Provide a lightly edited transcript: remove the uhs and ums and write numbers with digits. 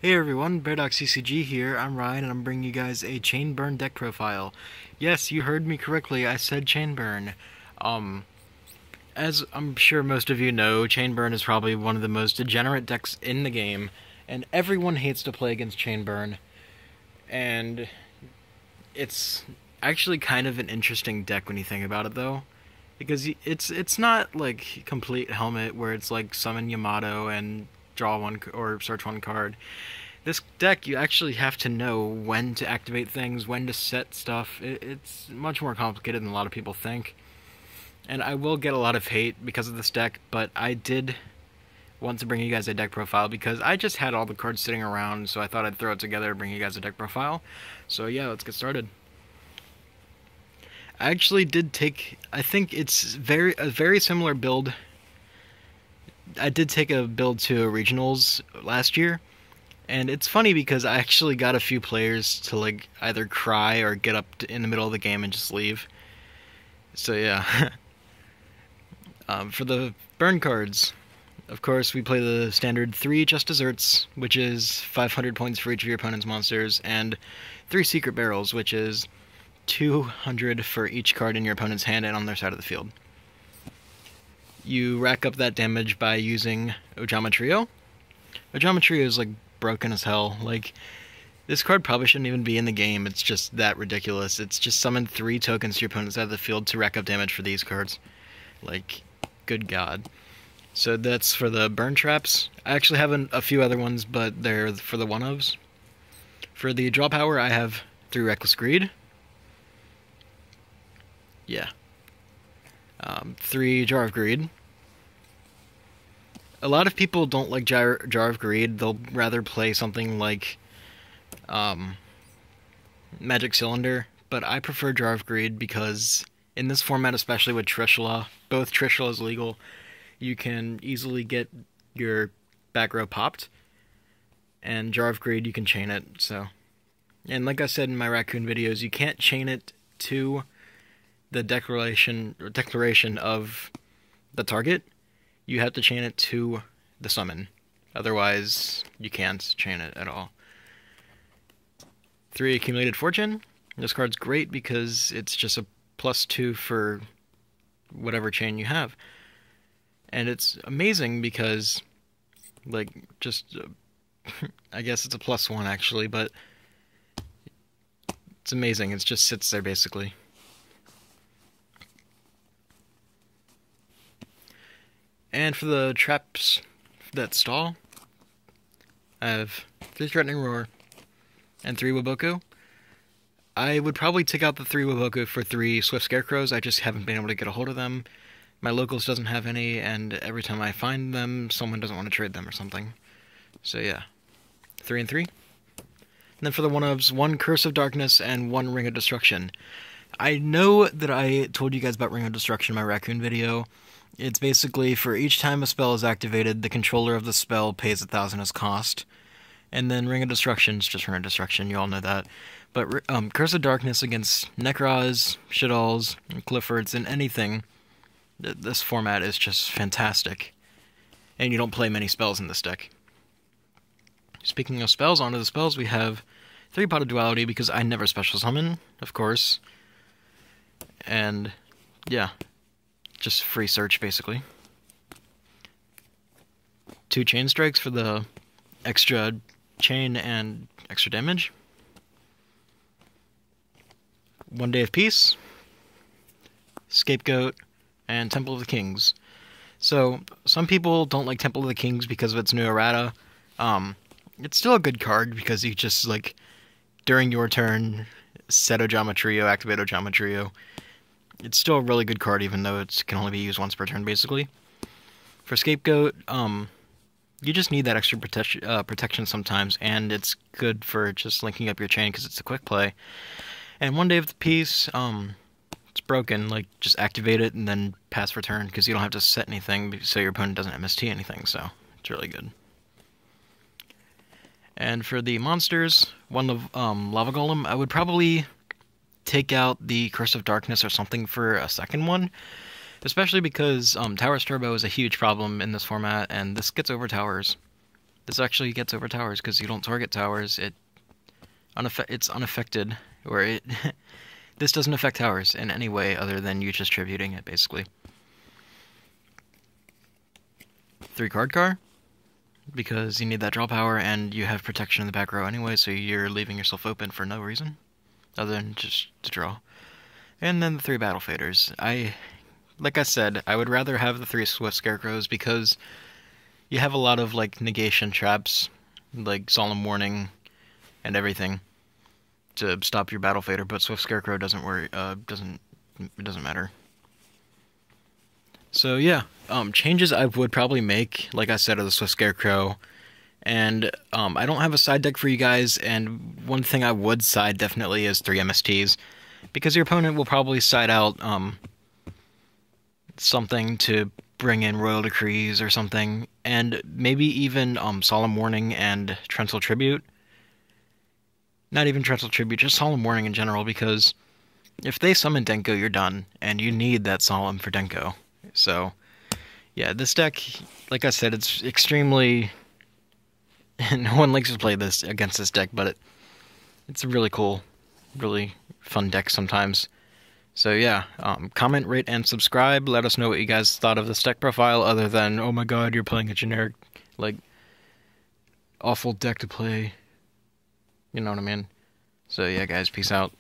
Hey everyone, BearDogCCG here. I'm Ryan and I'm bringing you guys a Chainburn deck profile. Yes, you heard me correctly, I said Chainburn. As I'm sure most of you know, Chainburn is probably one of the most degenerate decks in the game, and everyone hates to play against Chainburn. And it's actually kind of an interesting deck when you think about it though. Because it's not like complete Helmet where it's like summon Yamato and draw one or search one card. This deck, you actually have to know when to activate things, when to set stuff. It's much more complicated than a lot of people think. And I will get a lot of hate because of this deck, but I did want to bring you guys a deck profile because I just had all the cards sitting around, so I thought I'd throw it together and bring you guys a deck profile. So yeah, let's get started. I actually did take, I think it's a very similar build. I did take a build to regionals last year, and it's funny because I actually got a few players to like either cry or get up in the middle of the game and just leave. So yeah. For the burn cards, of course, we play the standard 3 Just Desserts, which is 500 points for each of your opponent's monsters, and 3 Secret Barrels, which is 200 for each card in your opponent's hand and on their side of the field. You rack up that damage by using Ojama Trio. Ojama Trio is like broken as hell. Like, this card probably shouldn't even be in the game. It's just that ridiculous. It's just summon 3 tokens to your opponent's side of the field to rack up damage for these cards. Like, good god. So that's for the burn traps. I actually have a few other ones, but they're for the one-ofs. For the draw power, I have 3 Reckless Greed. Yeah. 3 Jar of Greed. A lot of people don't like Jar of Greed. They'll rather play something like Magic Cylinder, but I prefer Jar of Greed because in this format, especially with Trishula, both Trishulas legal, you can easily get your back row popped, and Jar of Greed, you can chain it, so. And like I said in my Raccoon videos, you can't chain it to the declaration of the target. You have to chain it to the summon. Otherwise, you can't chain it at all. 3 Accumulated Fortune. This card's great because it's just a +2 for whatever chain you have. And it's amazing because, like, just, I guess it's a +1 actually, but it's amazing. It just sits there basically. And for the traps that stall, I have 3 Threatening Roar and 3 Waboko. I would probably take out the 3 Waboko for 3 Swift Scarecrows. I just haven't been able to get a hold of them. My locals doesn't have any, and every time I find them, someone doesn't want to trade them or something. So yeah, 3 and 3. And then for the one-ofs, 1 Curse of Darkness and 1 Ring of Destruction. I know that I told you guys about Ring of Destruction in my Raccoon video. It's basically for each time a spell is activated, the controller of the spell pays 1,000 as cost. And then Ring of Destruction is just Ring of Destruction, you all know that. But Curse of Darkness against Nekroz, Shaddolls, Cliffords, and anything, this format is just fantastic. And you don't play many spells in this deck. Speaking of spells, onto the spells, we have 3 Pot of Duality because I never special summon, of course. And yeah, just free search basically. 2 Chain Strikes for the extra chain and extra damage. 1 Day of Peace, Scapegoat, and Temple of the Kings. So, some people don't like Temple of the Kings because of its new errata. It's still a good card because you just, like, during your turn, set Ojama Trio, activate Ojama Trio. It's still a really good card even though it can only be used once per turn, basically. For Scapegoat, you just need that extra protection sometimes, and it's good for just linking up your chain because it's a quick play. And 1 Day of the Peace, it's broken, like, just activate it and then pass for turn, because you don't have to set anything, so your opponent doesn't MST anything, so it's really good. And for the monsters, 1 Lava Golem, I would probably take out the Curse of Darkness or something for a second one, especially because Towers Turbo is a huge problem in this format, and this gets over towers. This actually gets over towers because you don't target towers. It's unaffected, or it this doesn't affect towers in any way other than you just tributing it, basically. 3 card car, because you need that draw power and you have protection in the back row anyway, so you're leaving yourself open for no reason other than just to draw. And then the 3 battle faders. Like I said, I would rather have the 3 Swift Scarecrows because you have a lot of like negation traps, like Solemn Warning and everything to stop your battle fader, but Swift Scarecrow doesn't matter. So yeah, changes I would probably make, like I said, are the Swift Scarecrow, and I don't have a side deck for you guys, and one thing I would side definitely is 3 MSTs, because your opponent will probably side out something to bring in Royal Decrees or something, and maybe even Solemn Warning and Trestle Tribute. Not even Trestle Tribute, just Solemn Warning in general, because if they summon Denko, you're done, and you need that Solemn for Denko. So, yeah, this deck, like I said, it's extremely... no one likes to play this against this deck, but it's a really cool, really fun deck sometimes. So yeah, comment, rate, and subscribe. Let us know what you guys thought of this deck profile, other than, oh my god, you're playing a generic, like, awful deck to play. You know what I mean? So yeah, guys, peace out.